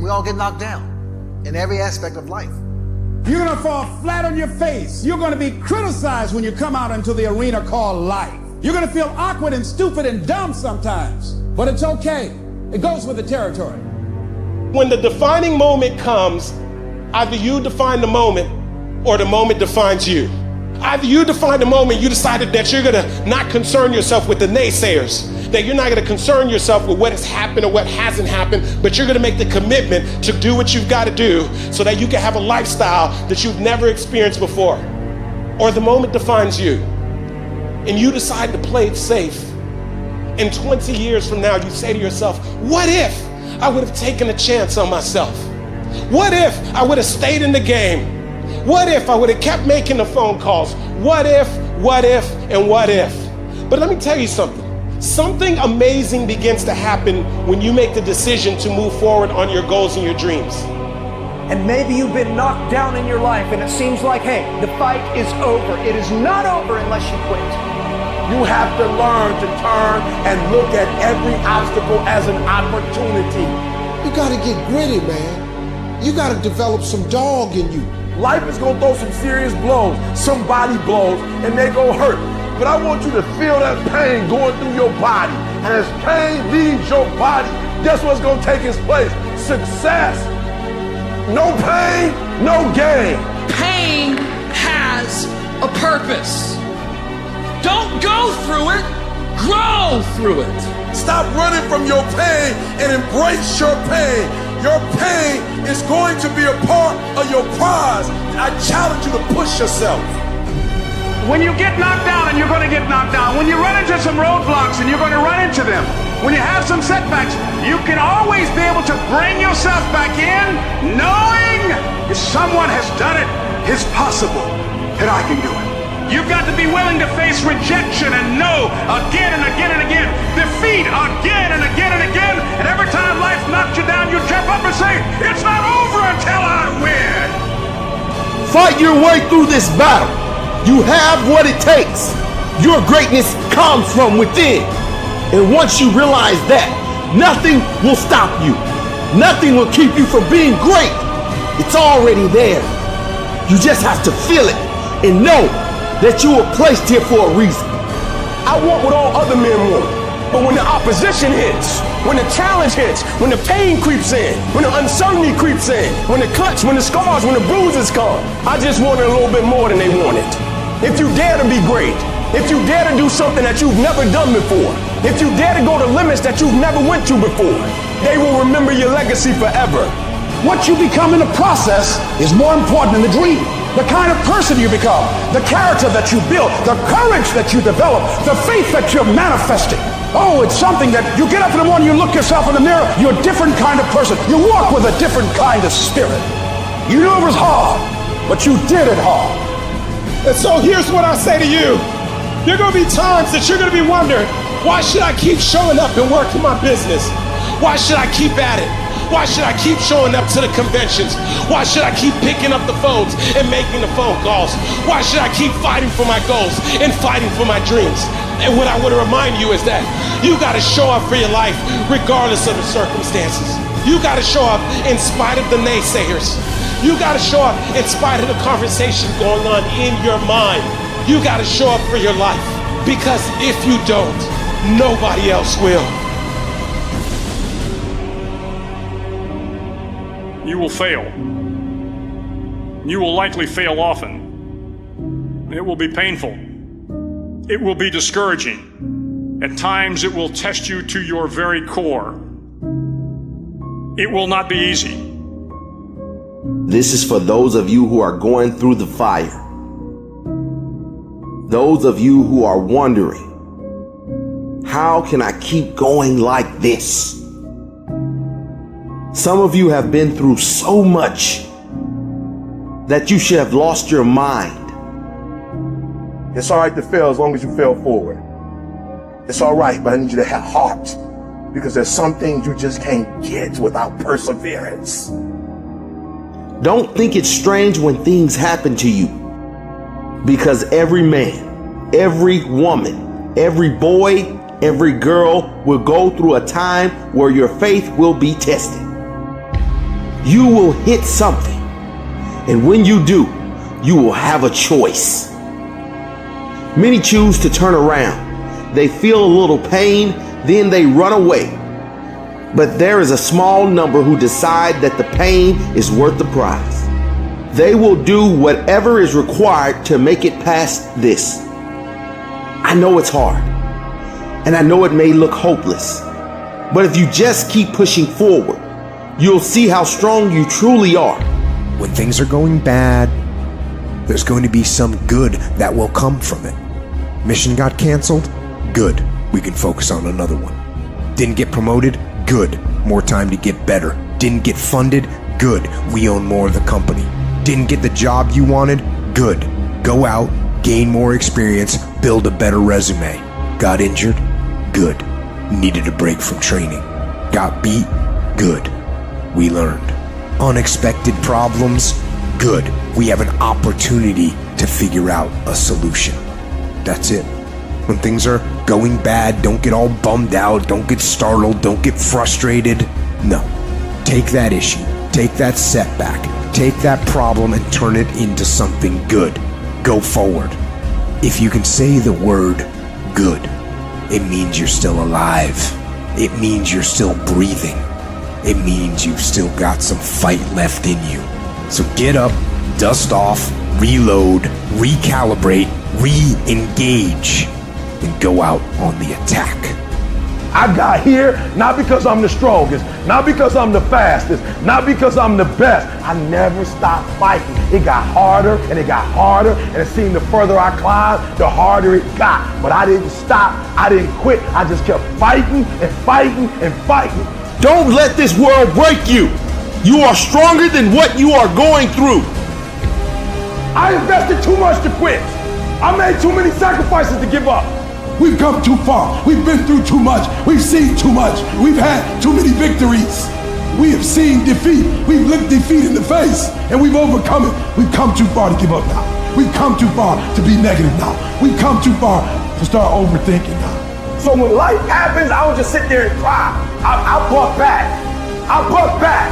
We all get knocked down in every aspect of life. You're going to fall flat on your face. You're going to be criticized when you come out into the arena called life. You're going to feel awkward and stupid and dumb sometimes, but it's okay. It goes with the territory. When the defining moment comes, either you define the moment or the moment defines you. Either you define the moment, you decided that you're going to not concern yourself with the naysayers, that you're not going to concern yourself with what has happened or what hasn't happened, but you're going to make the commitment to do what you've got to do so that you can have a lifestyle that you've never experienced before. Or the moment defines you, and you decide to play it safe. And 20 years from now, you say to yourself, what if I would have taken a chance on myself? What if I would have stayed in the game? What if I would have kept making the phone calls? What if, and what if? But let me tell you something. Something amazing begins to happen when you make the decision to move forward on your goals and your dreams. And maybe you've been knocked down in your life and it seems like, hey, the fight is over. It is not over unless you quit. You have to learn to turn and look at every obstacle as an opportunity. You gotta get gritty, man. You gotta develop some dog in you. Life is gonna throw some serious blows, some body blows, and they gonna hurt. But I want you to feel that pain going through your body. And as pain leaves your body, guess what's gonna take its place? Success. No pain, no gain. Pain has a purpose. Don't go through it, grow through it. Stop running from your pain and embrace your pain. Your pain is going to be a part of your prize. I challenge you to push yourself. When you get knocked down, and you're going to get knocked down, when you run into some roadblocks, and you're going to run into them, when you have some setbacks, you can always be able to bring yourself back in, knowing if someone has done it, it's possible that I can do it. You've got to be willing to face rejection and no again and again and again, defeat again and again and again, and every time life knocks you down, you jump up and say, it's not over until I win. Fight your way through this battle. You have what it takes. Your greatness comes from within. And once you realize that, nothing will stop you. Nothing will keep you from being great. It's already there. You just have to feel it and know that you were placed here for a reason. I want what all other men want. But when the opposition hits, when the challenge hits, when the pain creeps in, when the uncertainty creeps in, when the cuts, when the scars, when the bruises come, I just want it a little bit more than they wanted. If you dare to be great, if you dare to do something that you've never done before, if you dare to go to limits that you've never went to before, they will remember your legacy forever. What you become in the process is more important than the dream. The kind of person you become, the character that you build, the courage that you develop, the faith that you're manifesting. Oh, it's something that you get up in the morning, you look yourself in the mirror, you're a different kind of person. You walk with a different kind of spirit. You knew it was hard, but you did it hard. And so here's what I say to you. There are going to be times that you're going to be wondering, why should I keep showing up and working my business? Why should I keep at it? Why should I keep showing up to the conventions? Why should I keep picking up the phones and making the phone calls? Why should I keep fighting for my goals and fighting for my dreams? And what I want to remind you is that you got to show up for your life regardless of the circumstances. You got to show up in spite of the naysayers. You got to show up in spite of the conversation going on in your mind. You got to show up for your life, because if you don't, nobody else will. You will fail. You will likely fail often. It will be painful. It will be discouraging. At times it will test you to your very core. It will not be easy. This is for those of you who are going through the fire. Those of you who are wondering, how can I keep going like this? Some of you have been through so much that you should have lost your mind. It's all right to fail as long as you fail forward. It's all right, but I need you to have heart, because there's some things you just can't get without perseverance. Don't think it's strange when things happen to you, because every man, every woman, every boy, every girl will go through a time where your faith will be tested. You will hit something. And when you do, you will have a choice. Many choose to turn around. They feel a little pain, then they run away. But there is a small number who decide that the pain is worth the prize. They will do whatever is required to make it past this. I know it's hard, and I know it may look hopeless, but if you just keep pushing forward, you'll see how strong you truly are. When things are going bad, there's going to be some good that will come from it. Mission got canceled? Good. We can focus on another one. Didn't get promoted? Good. More time to get better. Didn't get funded? Good. We own more of the company. Didn't get the job you wanted? Good. Go out, gain more experience, build a better resume. Got injured? Good. Needed a break from training. Got beat? Good. We learned. Unexpected problems? Good. We have an opportunity to figure out a solution. That's it. When things are going bad, don't get all bummed out, don't get startled, don't get frustrated. No. Take that issue, take that setback, take that problem and turn it into something good. Go forward. If you can say the word good, it means you're still alive. It means you're still breathing. It means you've still got some fight left in you. So get up, dust off, reload, recalibrate, re-engage, and go out on the attack. I got here not because I'm the strongest, not because I'm the fastest, not because I'm the best. I never stopped fighting. It got harder and it got harder, and it seemed the further I climbed, the harder it got. But I didn't stop. I didn't quit. I just kept fighting and fighting and fighting. Don't let this world break you. You are stronger than what you are going through. I invested too much to quit. I made too many sacrifices to give up. We've come too far. We've been through too much. We've seen too much. We've had too many victories. We have seen defeat. We've looked defeat in the face and we've overcome it. We've come too far to give up now. We've come too far to be negative now. We've come too far to start overthinking now. So when life happens, I would just sit there and cry. I buck back. I buck back.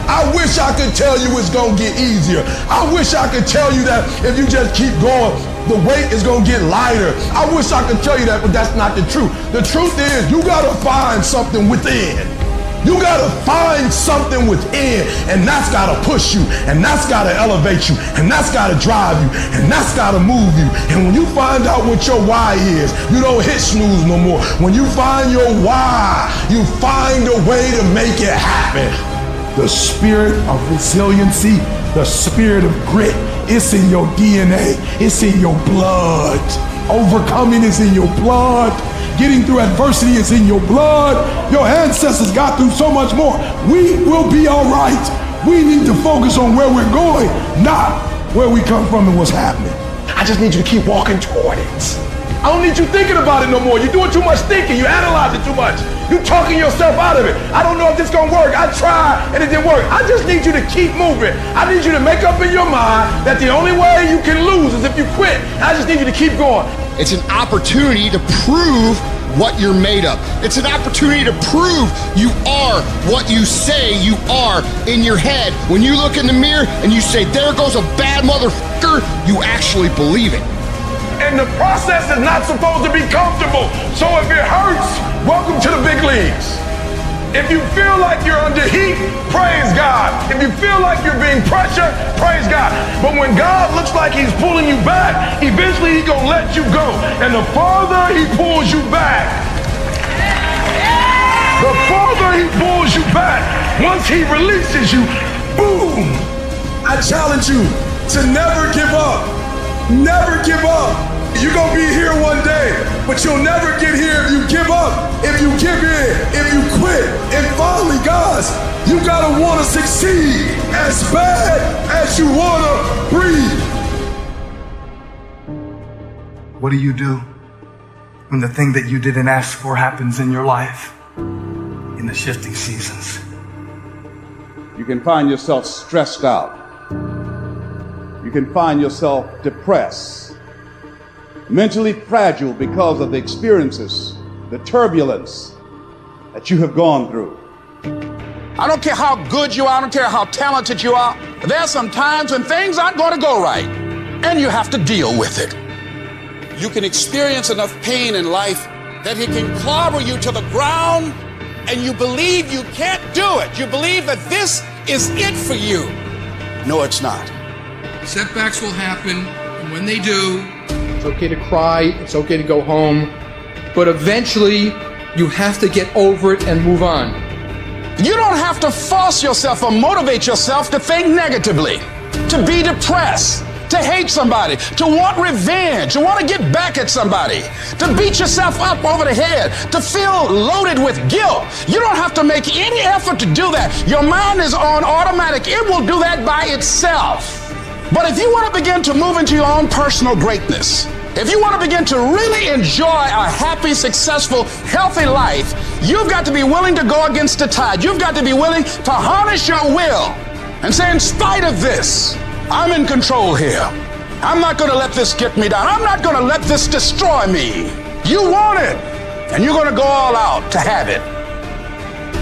I wish I could tell you it's gonna get easier. I wish I could tell you that if you just keep going, the weight is gonna get lighter. I wish I could tell you that, but that's not the truth. The truth is you gotta find something within. You gotta find something within, and that's gotta push you, and that's gotta elevate you, and that's gotta drive you, and that's gotta move you. And when you find out what your why is, you don't hit snooze no more. When you find your why, you find a way to make it happen. The spirit of resiliency, the spirit of grit, it's in your DNA, it's in your blood. Overcoming is in your blood. Getting through adversity is in your blood. Your ancestors got through so much more. We will be all right. We need to focus on where we're going, not where we come from and what's happening. I just need you to keep walking toward it. I don't need you thinking about it no more. You're doing too much thinking. You analyze it too much. You're talking yourself out of it. I don't know if this is gonna work. I tried and it didn't work. I just need you to keep moving. I need you to make up in your mind that the only way you can lose is if you quit. I just need you to keep going. It's an opportunity to prove what you're made of. It's an opportunity to prove you are what you say you are in your head. When you look in the mirror and you say, there goes a bad motherfucker, you actually believe it. And the process is not supposed to be comfortable. So if it hurts, welcome to the big leagues. If you feel like you're under heat, praise God. If you feel like you're being pressured, praise God. But when God looks like he's pulling you back, eventually he's gonna let you go. And the farther he pulls you back, the farther he pulls you back, once he releases you, boom. I challenge you to never give up. Never give up. You're gonna be here one day, but you'll never get here if you give up, if you give in, if you quit. And finally, guys, you gotta wanna succeed as bad as you wanna breathe. What do you do when the thing that you didn't ask for happens in your life in the shifting seasons? You can find yourself stressed out. You can find yourself depressed, mentally fragile because of the experiences, the turbulence that you have gone through. I don't care how good you are. I don't care how talented you are. There are some times when things aren't going to go right, and you have to deal with it. You can experience enough pain in life that it can clobber you to the ground, and you believe you can't do it. You believe that this is it for you. No, it's not. Setbacks will happen, and when they do, it's okay to cry, it's okay to go home, but eventually you have to get over it and move on. You don't have to force yourself or motivate yourself to think negatively, to be depressed, to hate somebody, to want revenge, to want to get back at somebody, to beat yourself up over the head, to feel loaded with guilt. You don't have to make any effort to do that. Your mind is on automatic. It will do that by itself. But if you want to begin to move into your own personal greatness, if you want to begin to really enjoy a happy, successful, healthy life, you've got to be willing to go against the tide. You've got to be willing to harness your will and say, in spite of this, I'm in control here. I'm not going to let this get me down. I'm not going to let this destroy me. You want it, and you're going to go all out to have it.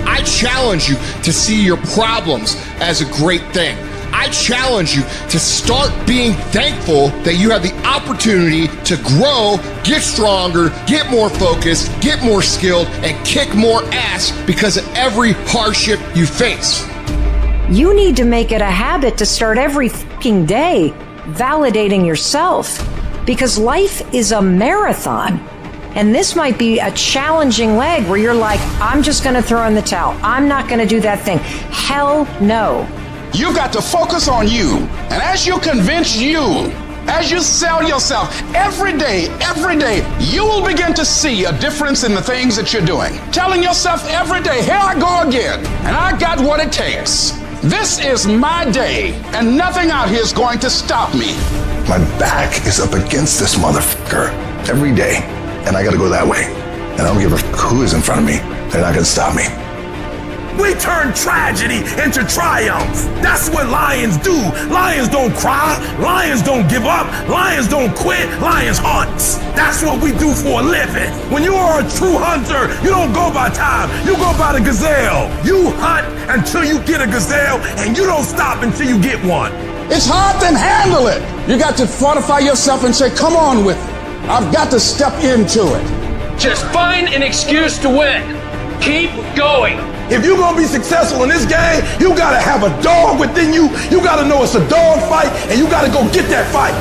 I challenge you to see your problems as a great thing. I challenge you to start being thankful that you have the opportunity to grow, get stronger, get more focused, get more skilled, and kick more ass because of every hardship you face. You need to make it a habit to start every fucking day validating yourself, because life is a marathon. And this might be a challenging leg where you're like, I'm just going to throw in the towel. I'm not going to do that thing. Hell no. You've got to focus on you. And as you convince you, as you sell yourself every day, you will begin to see a difference in the things that you're doing. Telling yourself every day, here I go again, and I got what it takes. This is my day, and nothing out here is going to stop me. My back is up against this motherfucker every day, and I gotta go that way. And I don't give a who is in front of me. They're not gonna stop me. We turn tragedy into triumph. That's what lions do. Lions don't cry. Lions don't give up. Lions don't quit. Lions hunt. That's what we do for a living. When you are a true hunter, you don't go by time. You go by the gazelle. You hunt until you get a gazelle, and you don't stop until you get one. It's hard to handle it. You got to fortify yourself and say, come on with it. I've got to step into it. Just find an excuse to win. Keep going. If you're gonna be successful in this game, you gotta have a dog within you. You gotta know it's a dog fight, and you gotta go get that fight.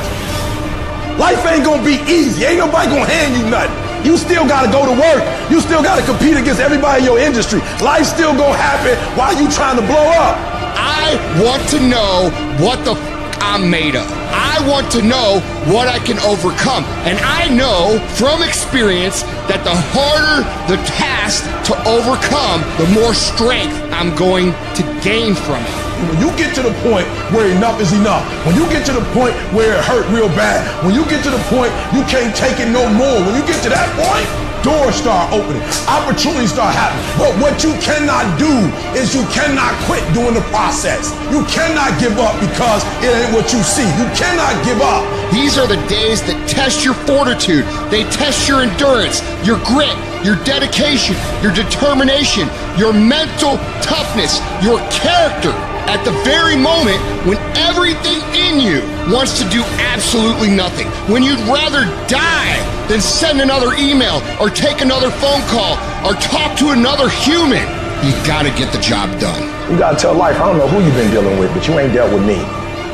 Life ain't gonna be easy. Ain't nobody gonna hand you nothing. You still gotta go to work. You still gotta compete against everybody in your industry. Life's still gonna happen while you trying to blow up. I want to know what the I'm made of. I want to know what I can overcome. And I know from experience that the harder the task to overcome, the more strength I'm going to gain from it. When you get to the point where enough is enough, when you get to the point where it hurt real bad, when you get to the point you can't take it no more, when you get to that point, doors start opening, opportunities start happening. But what you cannot do is you cannot quit doing the process. You cannot give up because it ain't what you see. You cannot give up. These are the days that test your fortitude. They test your endurance, your grit, your dedication, your determination, your mental toughness, your character. At the very moment when everything in you wants to do absolutely nothing, when you'd rather die than send another email or take another phone call or talk to another human, you gotta get the job done. You gotta tell life, I don't know who you've been dealing with, but you ain't dealt with me.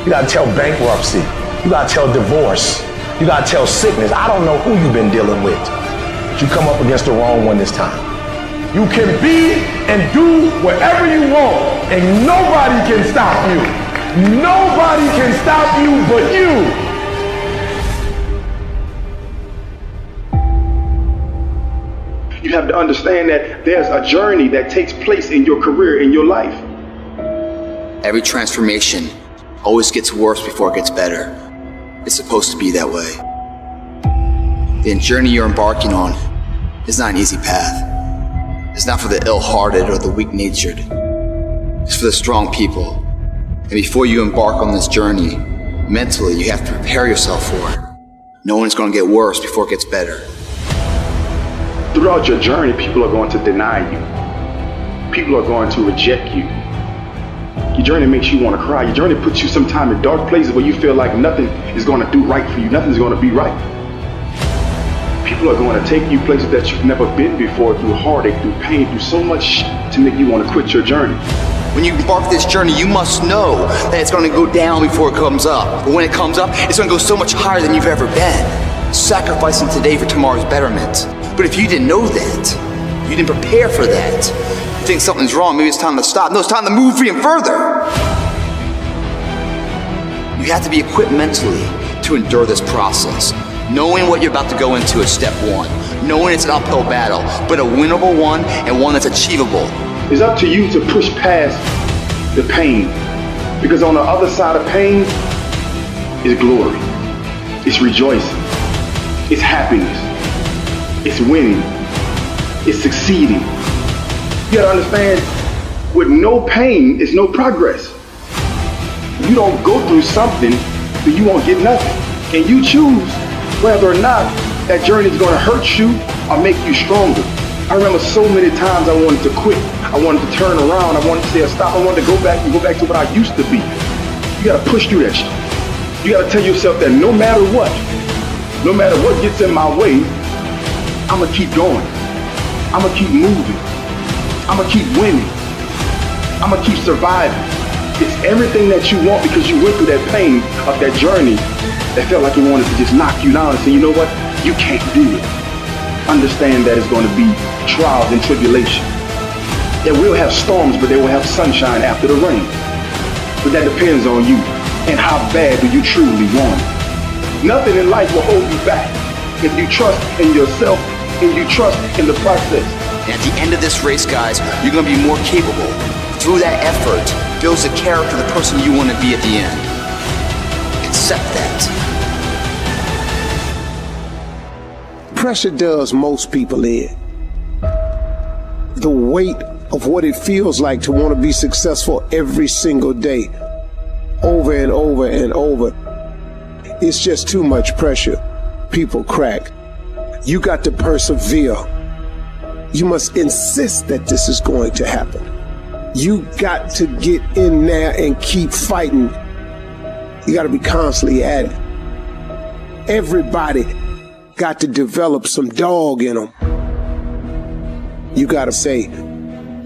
You gotta tell bankruptcy. You gotta tell divorce. You gotta tell sickness. I don't know who you've been dealing with, but you come up against the wrong one this time. You can be and do whatever you want, and nobody can stop you. Nobody can stop you but you. You have to understand that there's a journey that takes place in your career, in your life. Every transformation always gets worse before it gets better. It's supposed to be that way. The journey you're embarking on is not an easy path. It's not for the ill-hearted or the weak-natured. It's for the strong people. And before you embark on this journey, mentally, you have to prepare yourself for it. Knowing it's going to get worse before it gets better. Throughout your journey, people are going to deny you. People are going to reject you. Your journey makes you want to cry. Your journey puts you sometime in dark places where you feel like nothing is going to do right for you. Nothing's going to be right. People are going to take you places that you've never been before, through heartache, through pain, through so much to make you want to quit your journey. When you embark this journey, you must know that it's going to go down before it comes up. But when it comes up, it's going to go so much higher than you've ever been. Sacrificing today for tomorrow's betterment. But if you didn't know that, you didn't prepare for that, you think something's wrong, maybe it's time to stop. No, it's time to move even further. You have to be equipped mentally to endure this process. Knowing what you're about to go into is step one. Knowing it's an uphill battle, but a winnable one and one that's achievable. It's up to you to push past the pain. Because on the other side of pain is glory. It's rejoicing. It's happiness. It's winning. It's succeeding. You gotta understand, with no pain is no progress. You don't go through something, then you won't get nothing. And you choose whether or not that journey is gonna hurt you or make you stronger. I remember so many times I wanted to quit. I wanted to turn around. I wanted to say stop. I wanted to go back to what I used to be. You gotta push through that shit. You gotta tell yourself that no matter what gets in my way, I'ma keep going. I'ma keep moving. I'ma keep winning. I'ma keep surviving. It's everything that you want because you went through that pain of that journey that felt like it wanted to just knock you down and say, you know what? You can't do it. Understand that it's going to be trials and tribulation. It will have storms, but they will have sunshine after the rain. But that depends on you and how bad do you truly want it. Nothing in life will hold you back if you trust in yourself and you trust in the process. And at the end of this race, guys, you're going to be more capable. Through that effort, builds the character of the person you want to be at the end. Accept that. Pressure does most people in. The weight of what it feels like to want to be successful every single day, over and over and over. It's just too much pressure. People crack. You got to persevere. You must insist that this is going to happen. You got to get in there and keep fighting. You got to be constantly at it. Everybody got to develop some dog in them. You got to say,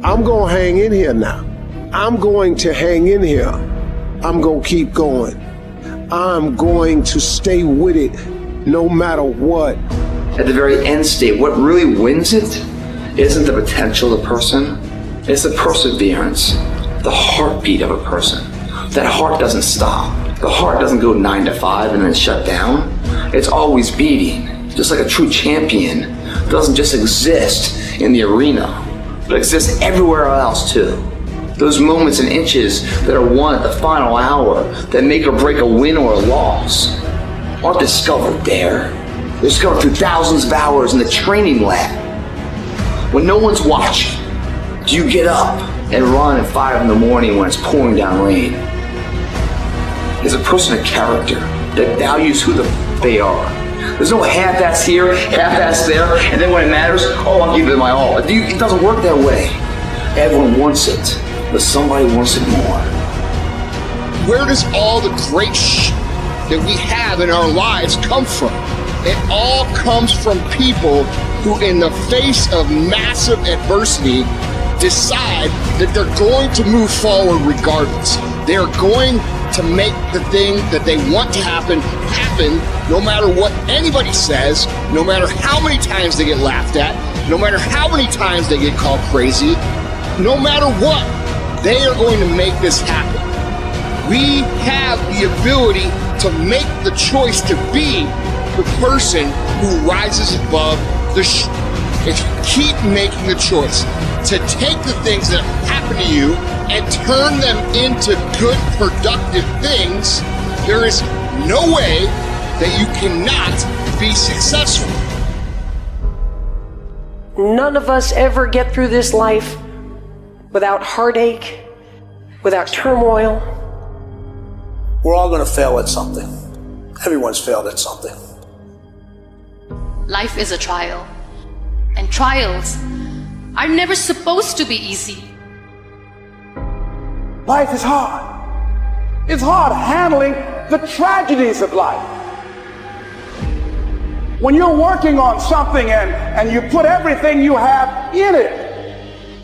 I'm going to hang in here now. I'm going to hang in here. I'm going to keep going. I'm going to stay with it no matter what. At the very end state, what really wins it isn't the potential of the person, it's the perseverance, the heartbeat of a person. That heart doesn't stop. The heart doesn't go 9 to 5 and then shut down. It's always beating. Just like a true champion doesn't just exist in the arena, but exists everywhere else too. Those moments and inches that are won at the final hour that make or break a win or a loss aren't discovered there. They're discovered through thousands of hours in the training lab. When no one's watching, do you get up and run at 5 in the morning when it's pouring down rain? Is a person a character that values who they are? There's no half-ass here, half-ass there, and then when it matters, oh, I'll give it my all. It doesn't work that way. Everyone wants it, but somebody wants it more. Where does all the great that we have in our lives come from? It all comes from people who, in the face of massive adversity, decide that they're going to move forward regardless. They're going to make the thing that they want to happen no matter what anybody says, no matter how many times they get laughed at, no matter how many times they get called crazy, no matter what, they are going to make this happen. We have the ability to make the choice to be the person who rises above the if you keep making the choice to take the things that happen to you and turn them into good, productive things, there is no way that you cannot be successful. None of us ever get through this life without heartache, without turmoil. We're all going to fail at something. Everyone's failed at something. Life is a trial, and trials are never supposed to be easy. Life is hard. It's hard handling the tragedies of life. When you're working on something and you put everything you have in it,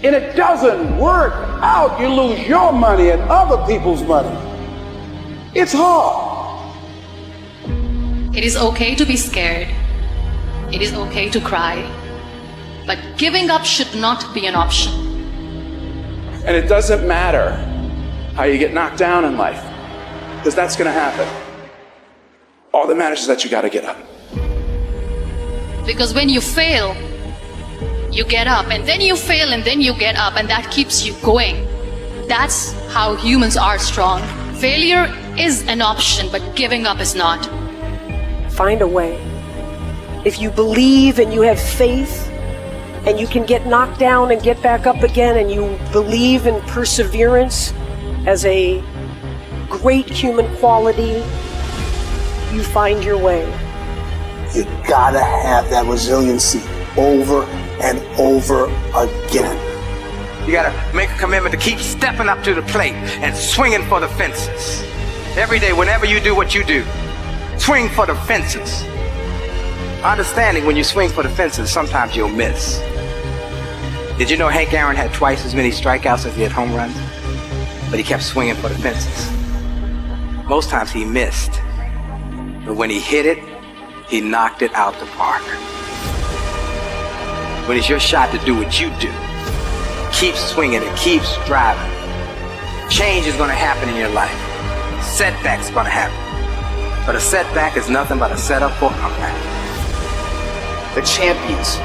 and it doesn't work out, you lose your money and other people's money. It's hard. It is okay to be scared. It is okay to cry. But giving up should not be an option. And it doesn't matter how you get knocked down in life, because that's going to happen. All that matters is that you got to get up. Because when you fail, you get up, and then you fail, and then you get up, and that keeps you going. That's how humans are strong. Failure is an option, but giving up is not. Find a way. If you believe and you have faith, and you can get knocked down and get back up again, and you believe in perseverance as a great human quality, you find your way. You gotta have that resiliency over and over again. You gotta make a commitment to keep stepping up to the plate and swinging for the fences. Every day, whenever you do what you do, swing for the fences. Understanding when you swing for the fences, sometimes you'll miss. Did you know Hank Aaron had twice as many strikeouts as he had home runs? But he kept swinging for the fences. Most times he missed. But when he hit it, he knocked it out the park. When it's your shot to do what you do, keep swinging and keep striving. Change is going to happen in your life. Setbacks are going to happen. But a setback is nothing but a setup for a comeback. The champions,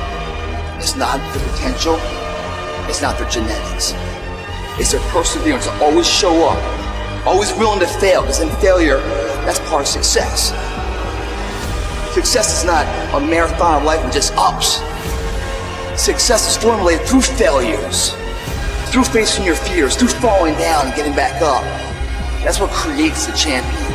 it's not their potential, it's not their genetics. It's their perseverance to always show up, always willing to fail, because in failure, that's part of success. Success is not a marathon of life with just ups. Success is formulated through failures, through facing your fears, through falling down and getting back up. That's what creates the champion.